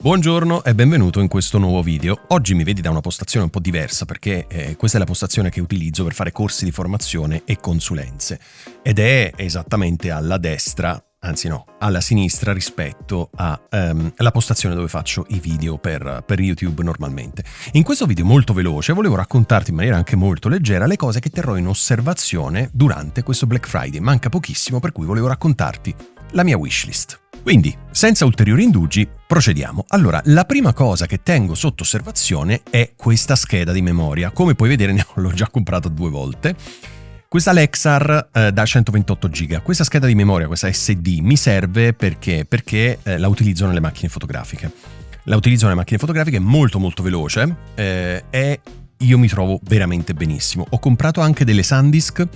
Buongiorno e benvenuto in questo nuovo video. Oggi mi vedi da una postazione un po' diversa perché questa è la postazione che utilizzo per fare corsi di formazione e consulenze ed è esattamente alla destra, anzi no, alla sinistra rispetto alla postazione dove faccio i video per YouTube normalmente. In questo video molto veloce volevo raccontarti in maniera anche molto leggera le cose che terrò in osservazione durante questo Black Friday. Manca pochissimo, per cui volevo raccontarti la mia wishlist. Quindi, senza ulteriori indugi, procediamo. Allora, la prima cosa che tengo sotto osservazione è questa scheda di memoria. Come puoi vedere, l'ho già comprata 2 volte. Questa Lexar da 128 GB. Questa scheda di memoria, questa SD, mi serve perché la utilizzo nelle macchine fotografiche. La utilizzo nelle macchine fotografiche, è molto molto veloce e io mi trovo veramente benissimo. Ho comprato anche delle SanDisk,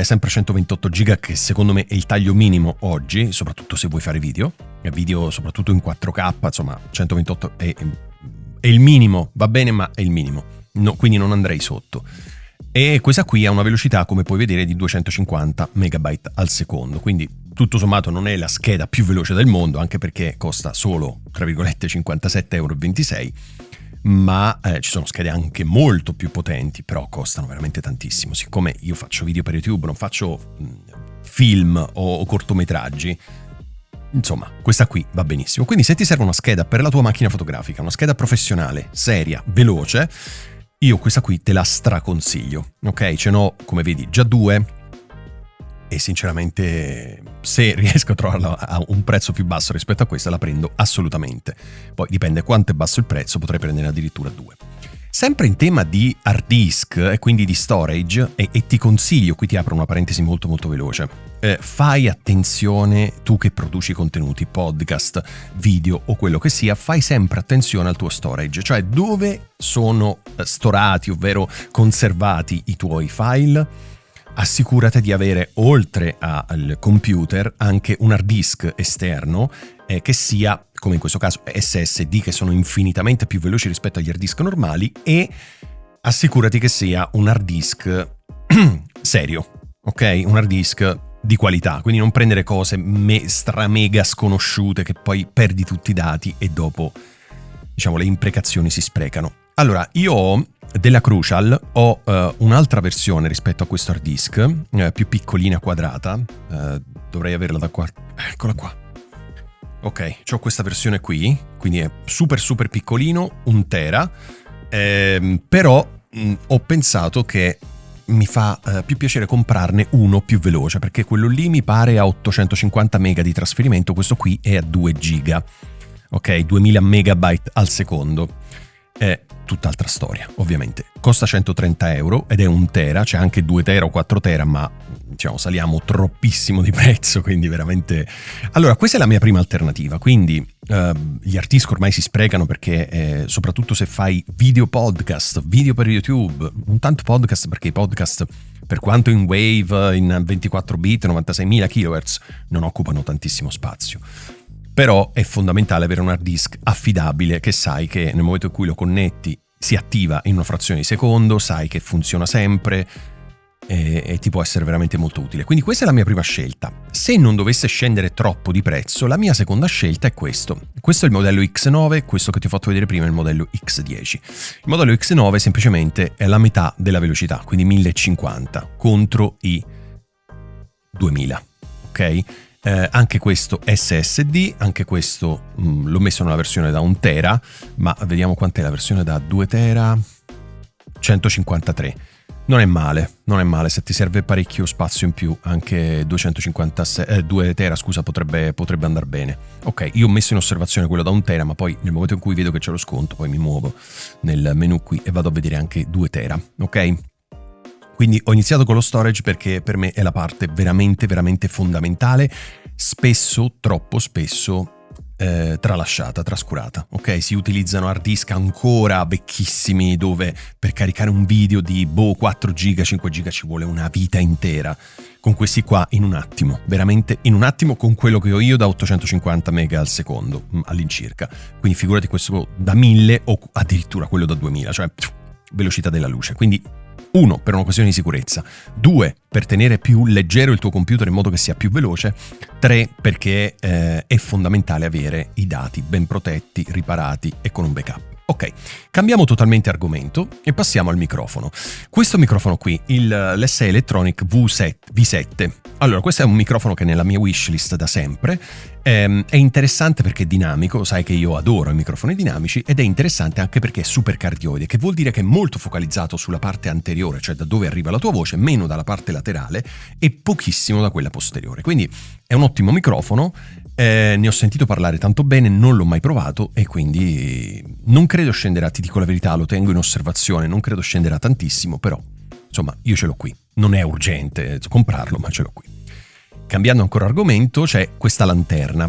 sempre 128 GB, che secondo me è il taglio minimo oggi, soprattutto se vuoi fare video soprattutto in 4K, insomma 128 è il minimo, va bene, ma è il minimo, no, quindi non andrei sotto. E questa qui ha una velocità, come puoi vedere, di 250 MB al secondo, quindi tutto sommato non è la scheda più veloce del mondo, anche perché costa solo, tra virgolette, 57,26 €, ma ci sono schede anche molto più potenti, però costano veramente tantissimo. Siccome io faccio video per YouTube, non faccio film o cortometraggi, insomma, questa qui va benissimo. Quindi se ti serve una scheda per la tua macchina fotografica, una scheda professionale, seria, veloce, io questa qui te la straconsiglio, ok? Ce n'ho, come vedi, già 2 e sinceramente se riesco a trovarla a un prezzo più basso rispetto a questa la prendo assolutamente. Poi dipende quanto è basso il prezzo, potrei prendere addirittura 2. Sempre in tema di hard disk e quindi di storage, e ti consiglio, qui ti apro una parentesi molto molto veloce, fai attenzione, tu che produci contenuti, podcast, video o quello che sia, fai sempre attenzione al tuo storage, cioè dove sono storati, ovvero conservati i tuoi file. Assicurati di avere, oltre al computer, anche un hard disk esterno che sia, come in questo caso, SSD, che sono infinitamente più veloci rispetto agli hard disk normali, e assicurati che sia un hard disk serio, ok? Un hard disk di qualità, quindi non prendere cose mega sconosciute che poi perdi tutti i dati e dopo, diciamo, le imprecazioni si sprecano. Allora, io ho della Crucial, ho un'altra versione rispetto a questo hard disk, più piccolina, quadrata, dovrei averla da qua, eccola qua. Ok, ho questa versione qui, quindi è super super piccolino, 1 tera, però ho pensato che mi fa più piacere comprarne uno più veloce, perché quello lì mi pare a 850 MB di trasferimento, questo qui è a 2 GB, ok, 2000 MB al secondo. È tutt'altra storia, ovviamente. Costa 130 € ed è 1 tera, c'è anche 2 tera o 4 tera, ma diciamo saliamo troppissimo di prezzo, quindi veramente... Allora, questa è la mia prima alternativa, quindi gli hard disk ormai si sprecano perché soprattutto se fai video podcast, video per YouTube, non tanto podcast, perché i podcast, per quanto in Wave, in 24 bit, 96.000 kHz, non occupano tantissimo spazio. Però è fondamentale avere un hard disk affidabile, che sai che nel momento in cui lo connetti si attiva in una frazione di secondo, sai che funziona sempre e ti può essere veramente molto utile. Quindi questa è la mia prima scelta. Se non dovesse scendere troppo di prezzo, la mia seconda scelta è questo. Questo è il modello X9, questo che ti ho fatto vedere prima è il modello X10. Il modello X9 semplicemente è la metà della velocità, quindi 1050 contro i 2000, ok? Anche questo SSD, anche questo l'ho messo nella versione da 1 tera, ma vediamo quant'è la versione da 2 tera, 153. Non è male, se ti serve parecchio spazio in più, anche 2 tera, scusa, potrebbe andare bene. Ok, io ho messo in osservazione quello da 1 tera, ma poi nel momento in cui vedo che c'è lo sconto, poi mi muovo nel menu qui e vado a vedere anche 2 tera, ok? Quindi ho iniziato con lo storage perché per me è la parte veramente, veramente fondamentale, spesso, troppo spesso, tralasciata, trascurata, ok? Si utilizzano hard disk ancora vecchissimi dove per caricare un video di 4 GB, 5 GB ci vuole una vita intera. Con questi qua in un attimo, veramente in un attimo, con quello che ho io da 850 MB al secondo all'incirca. Quindi figurati questo da 1000 o addirittura quello da 2000, cioè velocità della luce. Quindi 1, per una questione di sicurezza. 2, per tenere più leggero il tuo computer in modo che sia più veloce. 3, perché è fondamentale avere i dati ben protetti, riparati e con un backup. Ok, cambiamo totalmente argomento e passiamo al microfono. Questo microfono qui, l'SE Electronic V7. Allora, questo è un microfono che è nella mia wishlist da sempre. È interessante perché è dinamico, sai che io adoro i microfoni dinamici, ed è interessante anche perché è super cardioide, che vuol dire che è molto focalizzato sulla parte anteriore, cioè da dove arriva la tua voce, meno dalla parte laterale e pochissimo da quella posteriore. Quindi è un ottimo microfono. Ne ho sentito parlare tanto bene, non l'ho mai provato e quindi non credo scenderà, ti dico la verità, lo tengo in osservazione, non credo scenderà tantissimo, però insomma io ce l'ho qui, non è urgente comprarlo, ma ce l'ho qui. Cambiando ancora argomento, c'è questa lanterna,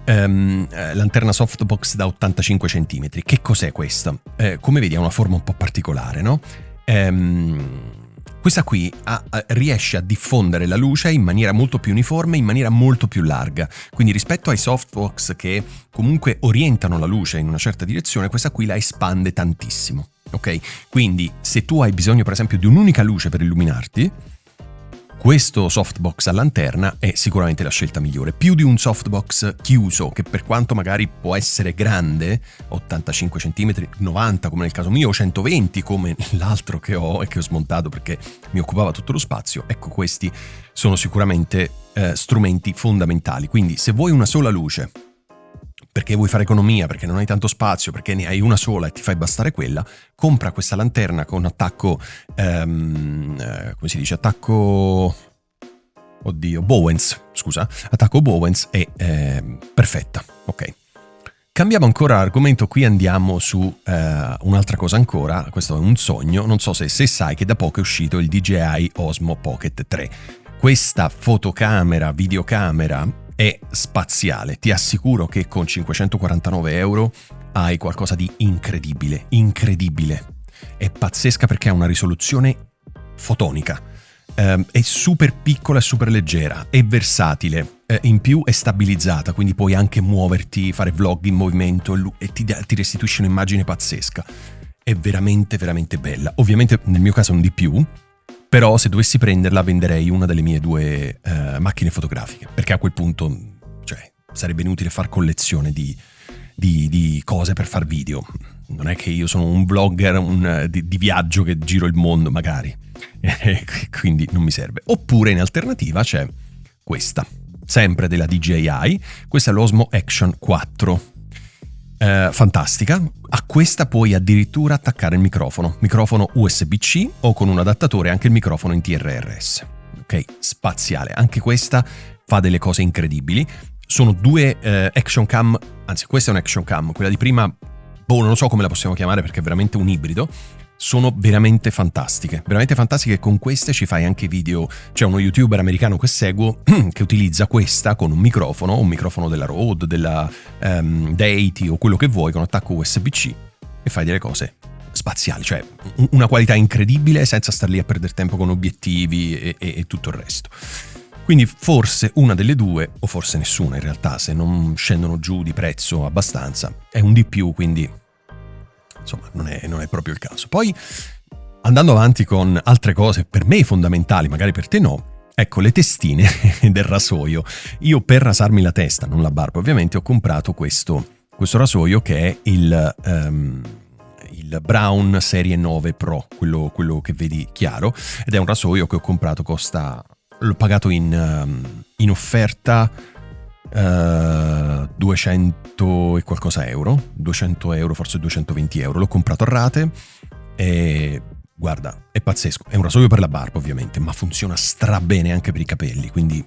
lanterna softbox da 85 cm. Che cos'è questa? Come vedi ha una forma un po' particolare, no? Questa qui riesce a diffondere la luce in maniera molto più uniforme, in maniera molto più larga. Quindi rispetto ai softbox che comunque orientano la luce in una certa direzione, questa qui la espande tantissimo. Ok? Quindi se tu hai bisogno per esempio di un'unica luce per illuminarti, questo softbox a lanterna è sicuramente la scelta migliore. Più di un softbox chiuso, che per quanto magari può essere grande, 85 cm, 90 come nel caso mio, o 120 come l'altro che ho e che ho smontato perché mi occupava tutto lo spazio, ecco, questi sono sicuramente strumenti fondamentali. Quindi se vuoi una sola luce, perché vuoi fare economia, perché non hai tanto spazio, perché ne hai una sola e ti fai bastare quella, compra questa lanterna con attacco, come si dice, attacco Bowens, scusa, attacco Bowens è perfetta, ok. Cambiamo ancora argomento, qui andiamo su un'altra cosa ancora, questo è un sogno, non so se sai che da poco è uscito il DJI Osmo Pocket 3. Questa fotocamera, videocamera è spaziale, ti assicuro che con 549 euro hai qualcosa di incredibile, è pazzesca perché ha una risoluzione fotonica, è super piccola e super leggera, è versatile, in più è stabilizzata, quindi puoi anche muoverti, fare vlog in movimento e ti restituisce un'immagine pazzesca, è veramente veramente bella. Ovviamente nel mio caso è un di più, però se dovessi prenderla venderei una delle mie 2 macchine fotografiche, perché a quel punto sarebbe inutile far collezione di cose per far video. Non è che io sono un vlogger di viaggio che giro il mondo magari, quindi non mi serve. Oppure in alternativa c'è questa, sempre della DJI, questa è l'Osmo Action 4. Fantastica. A questa puoi addirittura attaccare il microfono USB-C o con un adattatore anche il microfono in TRRS. Ok, spaziale, anche questa fa delle cose incredibili. Sono 2 action cam, anzi questa è un action cam, quella di prima non so come la possiamo chiamare perché è veramente un ibrido. Sono veramente fantastiche e con queste ci fai anche video. C'è uno youtuber americano che seguo che utilizza questa con un microfono della Rode, della Deity o quello che vuoi, con attacco USB-C, e fai delle cose spaziali, cioè una qualità incredibile senza star lì a perdere tempo con obiettivi e tutto il resto. Quindi forse una delle 2, o forse nessuna in realtà, se non scendono giù di prezzo abbastanza. È un di più, quindi insomma non è proprio il caso. Poi andando avanti con altre cose per me fondamentali, magari per te no, ecco le testine del rasoio. Io per rasarmi la testa, non la barba ovviamente, ho comprato questo rasoio che è il Brown Serie 9 Pro, quello che vedi chiaro, ed è un rasoio che ho comprato, l'ho pagato in offerta 200 e qualcosa euro, 200 euro, forse 220 euro. L'ho comprato a rate e guarda, è pazzesco. È un rasoio per la barba ovviamente, ma funziona strabene anche per i capelli, quindi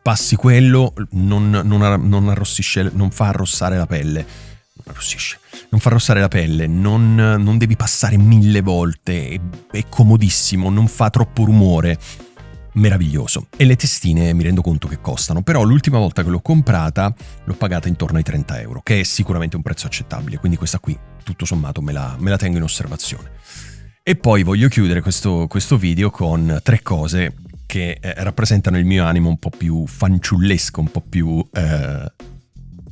passi quello, non arrossisce, non fa arrossare la pelle, non devi passare 1000 volte, è comodissimo, non fa troppo rumore. Meraviglioso. E le testine mi rendo conto che costano, però l'ultima volta che l'ho comprata l'ho pagata intorno ai 30 euro, che è sicuramente un prezzo accettabile, quindi questa qui tutto sommato me la tengo in osservazione. E poi voglio chiudere questo video con 3 cose che rappresentano il mio animo un po' più fanciullesco, un po' più non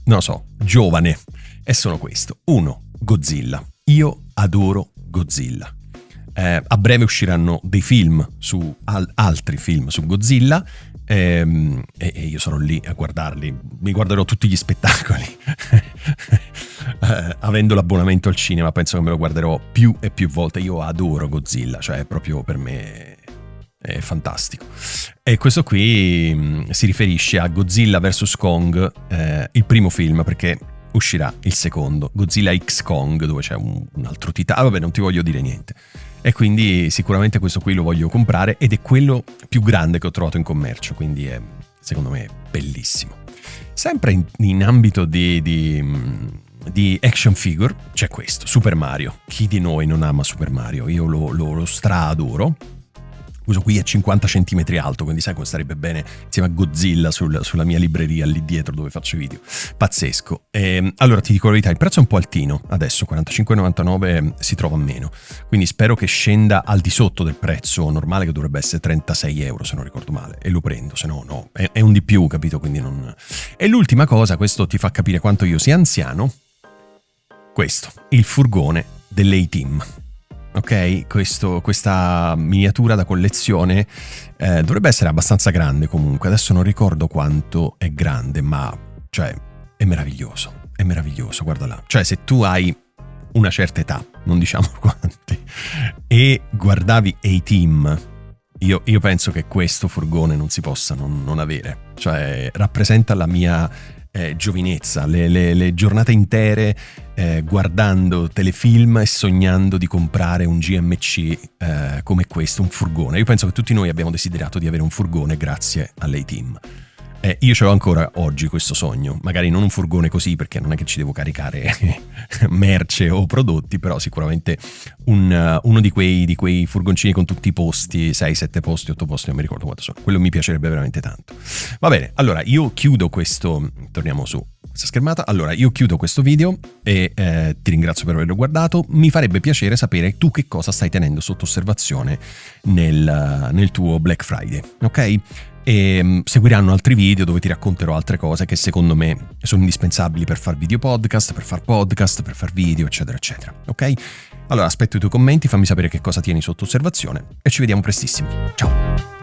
lo so, giovane, e sono questo. 1. Godzilla. Io adoro Godzilla. A breve usciranno dei film altri film su Godzilla, e io sarò lì a guardarli, mi guarderò tutti gli spettacoli. Avendo l'abbonamento al cinema penso che me lo guarderò più e più volte. Io adoro Godzilla, cioè proprio per me è fantastico. E questo qui si riferisce a Godzilla vs Kong, il primo film, perché uscirà il secondo, Godzilla X Kong, dove c'è un altro titano. Vabbè, non ti voglio dire niente. E quindi sicuramente questo qui lo voglio comprare, ed è quello più grande che ho trovato in commercio, quindi è, secondo me, bellissimo. Sempre in ambito di action figure c'è questo, Super Mario. Chi di noi non ama Super Mario? Io lo stra-adoro. Questo qui è 50 cm alto, quindi sai come starebbe bene insieme a Godzilla sulla mia libreria lì dietro dove faccio video. Pazzesco. Allora ti dico la verità, il prezzo è un po' altino, adesso 45,99 si trova a meno, quindi spero che scenda al di sotto del prezzo normale, che dovrebbe essere 36 euro se non ricordo male, e lo prendo, se no no, è un di più, capito? Quindi non... E l'ultima cosa, questo ti fa capire quanto io sia anziano, questo, il furgone dell'A-Team. Ok, questa miniatura da collezione dovrebbe essere abbastanza grande comunque, adesso non ricordo quanto è grande, ma cioè è meraviglioso, guarda là. Cioè se tu hai una certa età, non diciamo quanti, e guardavi A-Team, io penso che questo furgone non si possa non avere, cioè rappresenta la mia giovinezza, le giornate intere guardando telefilm e sognando di comprare un GMC come questo, un furgone. Io penso che tutti noi abbiamo desiderato di avere un furgone grazie all'A-Team. Io ce l'ho ancora oggi questo sogno, magari non un furgone così, perché non è che ci devo caricare merce o prodotti, però sicuramente uno di quei furgoncini con tutti i posti, 6, 7 posti, 8 posti, non mi ricordo quanto sono, quello mi piacerebbe veramente tanto. Va bene, allora io chiudo questo, torniamo su questa schermata, allora io chiudo questo video e ti ringrazio per averlo guardato. Mi farebbe piacere sapere tu che cosa stai tenendo sotto osservazione nel tuo Black Friday, ok? E seguiranno altri video dove ti racconterò altre cose che secondo me sono indispensabili per far video podcast, per far video, eccetera, eccetera. Ok? Allora aspetto i tuoi commenti, fammi sapere che cosa tieni sotto osservazione e ci vediamo prestissimo. Ciao!